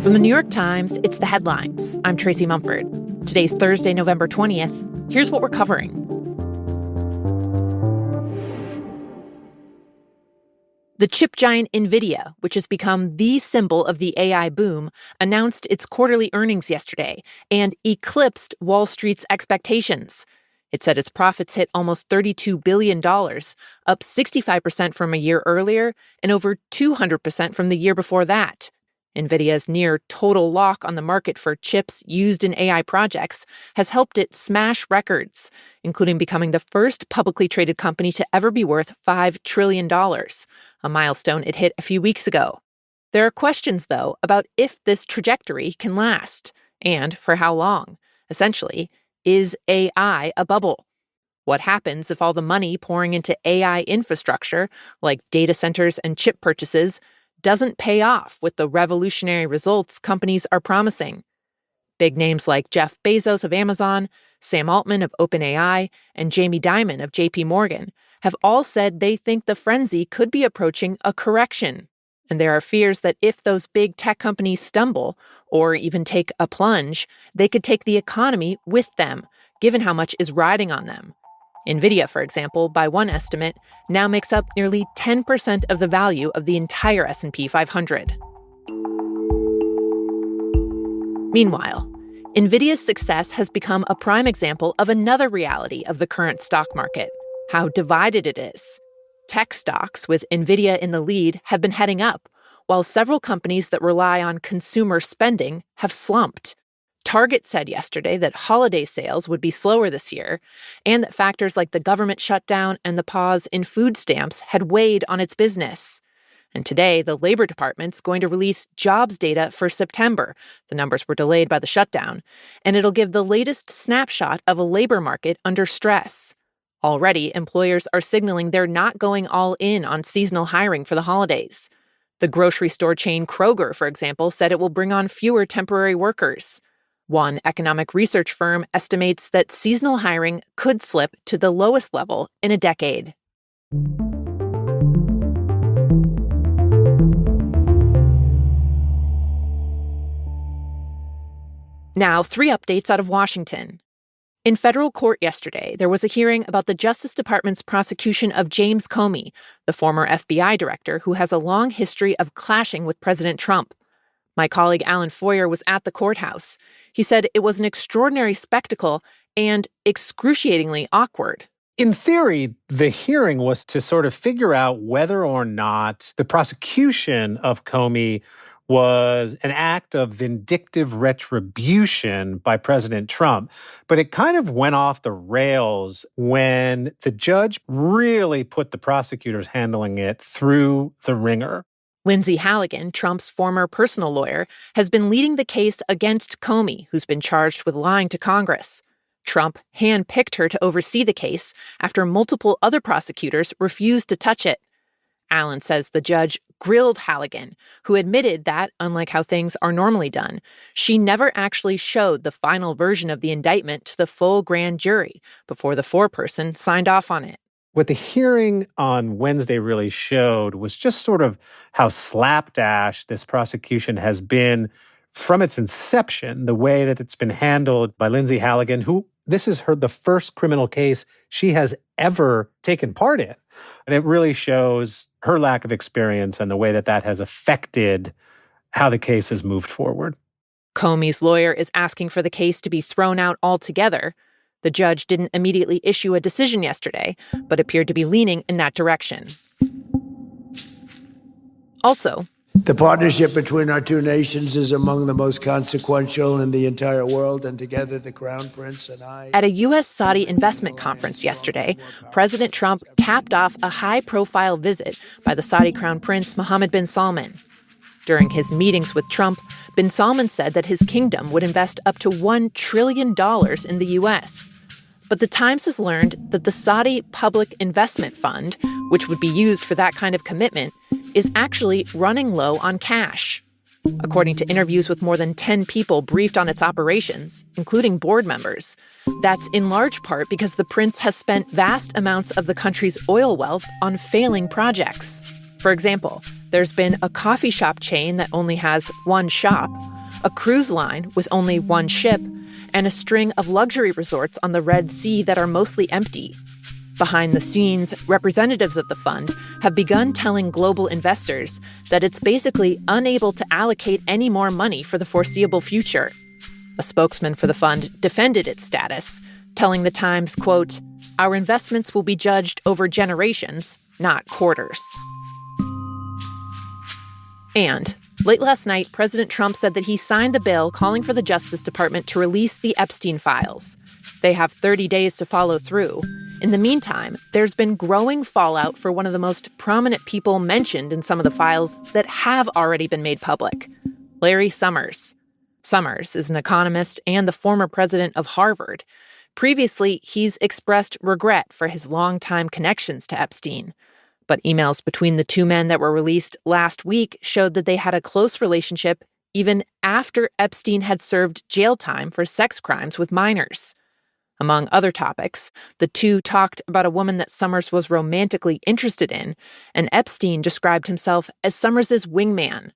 From the New York Times, it's The Headlines. I'm Tracy Mumford. Today's Thursday, November 20th. Here's what we're covering. The chip giant Nvidia, which has become the symbol of the AI boom, announced its quarterly earnings yesterday and eclipsed Wall Street's expectations. It said its profits hit almost $32 billion, up 65% from a year earlier and over 200% from the year before that. Nvidia's near total lock on the market for chips used in AI projects has helped it smash records, including becoming the first publicly traded company to ever be worth $5 trillion, a milestone it hit a few weeks ago. There are questions, though, about if this trajectory can last, and for how long. Essentially, is AI a bubble? What happens if all the money pouring into AI infrastructure, like data centers and chip purchases, doesn't pay off with the revolutionary results companies are promising? Big names like Jeff Bezos of Amazon, Sam Altman of OpenAI, and Jamie Dimon of JP Morgan have all said they think the frenzy could be approaching a correction. And there are fears that if those big tech companies stumble, or even take a plunge, they could take the economy with them, given how much is riding on them. Nvidia, for example, by one estimate, now makes up nearly 10% of the value of the entire S&P 500. Meanwhile, Nvidia's success has become a prime example of another reality of the current stock market, how divided it is. Tech stocks, with Nvidia in the lead, have been heading up, while several companies that rely on consumer spending have slumped. Target said yesterday that holiday sales would be slower this year, and that factors like the government shutdown and the pause in food stamps had weighed on its business. And today, the Labor Department's going to release jobs data for September. The numbers were delayed by the shutdown, and it'll give the latest snapshot of a labor market under stress. Already, employers are signaling they're not going all in on seasonal hiring for the holidays. The grocery store chain Kroger, for example, said it will bring on fewer temporary workers. One economic research firm estimates that seasonal hiring could slip to the lowest level in a decade. Now, 3 updates out of Washington. In federal court yesterday, there was a hearing about the Justice Department's prosecution of James Comey, the former FBI director who has a long history of clashing with President Trump. My colleague Alan Foyer was at the courthouse. He said it was an extraordinary spectacle and excruciatingly awkward. In theory, the hearing was to sort of figure out whether or not the prosecution of Comey was an act of vindictive retribution by President Trump. But it kind of went off the rails when the judge really put the prosecutors handling it through the ringer. Lindsay Halligan, Trump's former personal lawyer, has been leading the case against Comey, who's been charged with lying to Congress. Trump handpicked her to oversee the case after multiple other prosecutors refused to touch it. Allen says the judge grilled Halligan, who admitted that, unlike how things are normally done, she never actually showed the final version of the indictment to the full grand jury before the foreperson signed off on it. What the hearing on Wednesday really showed was just sort of how slapdash this prosecution has been from its inception, the way that it's been handled by Lindsay Halligan, who this is the first criminal case she has ever taken part in. And it really shows her lack of experience and the way that that has affected how the case has moved forward. Comey's lawyer is asking for the case to be thrown out altogether. The judge didn't immediately issue a decision yesterday, but appeared to be leaning in that direction. Also, the partnership between our two nations is among the most consequential in the entire world, and together the Crown Prince and I... At a U.S.-Saudi investment conference yesterday, President Trump capped off a high-profile visit by the Saudi Crown Prince Mohammed bin Salman. During his meetings with Trump, bin Salman said that his kingdom would invest up to $1 trillion in the U.S. But the Times has learned that the Saudi Public Investment Fund, which would be used for that kind of commitment, is actually running low on cash. According to interviews with more than 10 people briefed on its operations, including board members, that's in large part because the prince has spent vast amounts of the country's oil wealth on failing projects. For example, there's been a coffee shop chain that only has one shop, a cruise line with only one ship, and a string of luxury resorts on the Red Sea that are mostly empty. Behind the scenes, representatives of the fund have begun telling global investors that it's basically unable to allocate any more money for the foreseeable future. A spokesman for the fund defended its status, telling the Times, quote, "Our investments will be judged over generations, not quarters." And late last night, President Trump said that he signed the bill calling for the Justice Department to release the Epstein files. They have 30 days to follow through. In the meantime, there's been growing fallout for one of the most prominent people mentioned in some of the files that have already been made public, Larry Summers. Summers is an economist and the former president of Harvard. Previously, he's expressed regret for his longtime connections to Epstein. But emails between the two men that were released last week showed that they had a close relationship even after Epstein had served jail time for sex crimes with minors. Among other topics, the two talked about a woman that Summers was romantically interested in, and Epstein described himself as Summers' wingman.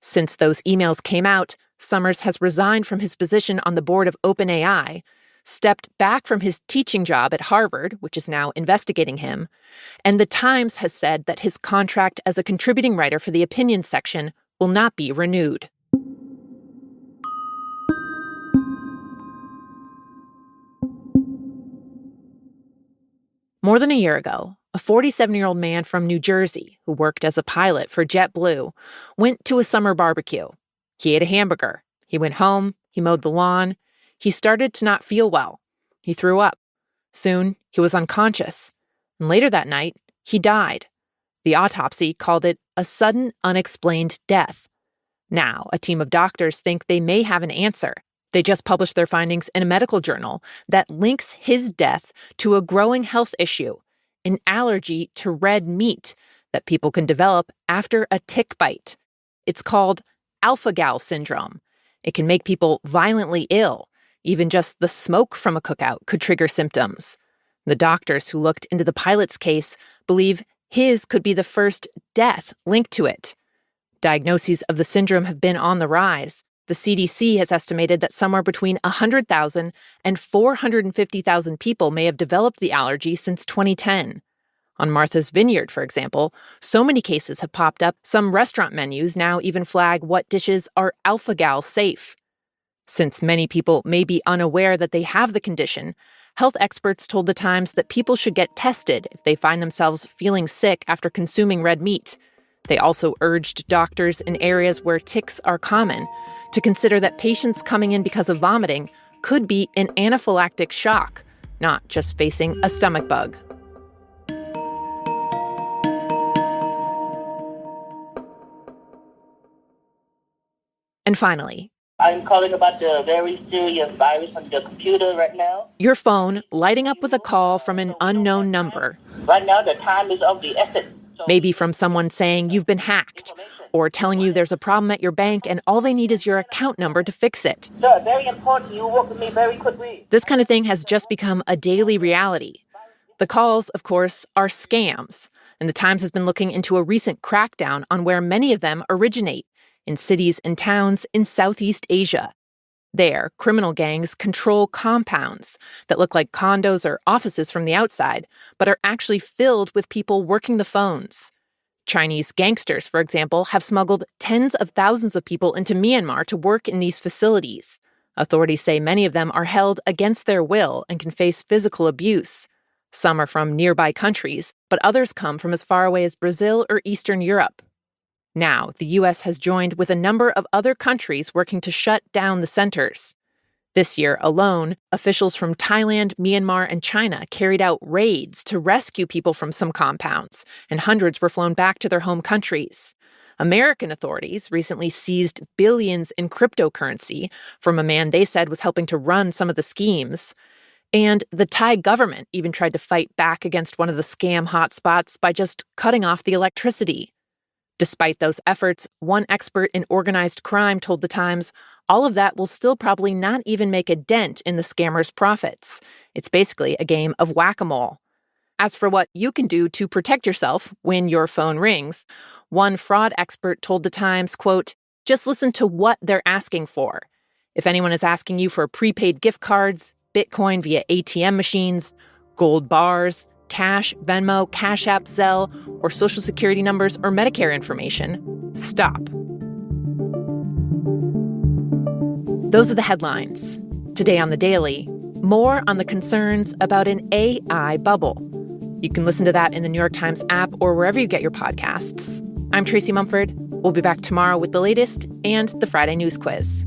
Since those emails came out, Summers has resigned from his position on the board of OpenAI, stepped back from his teaching job at Harvard, which is now investigating him, and The Times has said that his contract as a contributing writer for the opinion section will not be renewed. More than a year ago, a 47-year-old man from New Jersey who worked as a pilot for JetBlue went to a summer barbecue. He ate a hamburger. He went home. He mowed the lawn. He started to not feel well. He threw up. Soon, he was unconscious. And later that night, he died. The autopsy called it a sudden, unexplained death. Now, a team of doctors think they may have an answer. They just published their findings in a medical journal that links his death to a growing health issue, an allergy to red meat that people can develop after a tick bite. It's called alpha-gal syndrome. It can make people violently ill. Even just the smoke from a cookout could trigger symptoms. The doctors who looked into the pilot's case believe his could be the first death linked to it. Diagnoses of the syndrome have been on the rise. The CDC has estimated that somewhere between 100,000 and 450,000 people may have developed the allergy since 2010. On Martha's Vineyard, for example, so many cases have popped up, some restaurant menus now even flag what dishes are alpha-gal safe. Since many people may be unaware that they have the condition, health experts told The Times that people should get tested if they find themselves feeling sick after consuming red meat. They also urged doctors in areas where ticks are common to consider that patients coming in because of vomiting could be in anaphylactic shock, not just facing a stomach bug. And finally, I'm calling about the very serious virus on the computer right now. Your phone lighting up with a call from an unknown number. Right now, the time is of the essence. Maybe from someone saying you've been hacked, or telling you there's a problem at your bank and all they need is your account number to fix it. Sir, very important. You work with me very quickly. This kind of thing has just become a daily reality. The calls, of course, are scams, and The Times has been looking into a recent crackdown on where many of them originate, in cities and towns in Southeast Asia. There, criminal gangs control compounds that look like condos or offices from the outside, but are actually filled with people working the phones. Chinese gangsters, for example, have smuggled tens of thousands of people into Myanmar to work in these facilities. Authorities say many of them are held against their will and can face physical abuse. Some are from nearby countries, but others come from as far away as Brazil or Eastern Europe. Now, the U.S. has joined with a number of other countries working to shut down the centers. This year alone, officials from Thailand, Myanmar, and China carried out raids to rescue people from some compounds, and hundreds were flown back to their home countries. American authorities recently seized billions in cryptocurrency from a man they said was helping to run some of the schemes. And the Thai government even tried to fight back against one of the scam hotspots by just cutting off the electricity. Despite those efforts, one expert in organized crime told The Times all of that will still probably not even make a dent in the scammers' profits. It's basically a game of whack-a-mole. As for what you can do to protect yourself when your phone rings, one fraud expert told The Times, quote, Just listen to what they're asking for. If anyone is asking you for prepaid gift cards, Bitcoin via ATM machines, gold bars, cash, Venmo, Cash App, Zelle, or Social Security numbers or Medicare information, stop. Those are the headlines. Today on The Daily, more on the concerns about an AI bubble. You can listen to that in the New York Times app or wherever you get your podcasts. I'm Tracy Mumford. We'll be back tomorrow with the latest and the Friday News Quiz.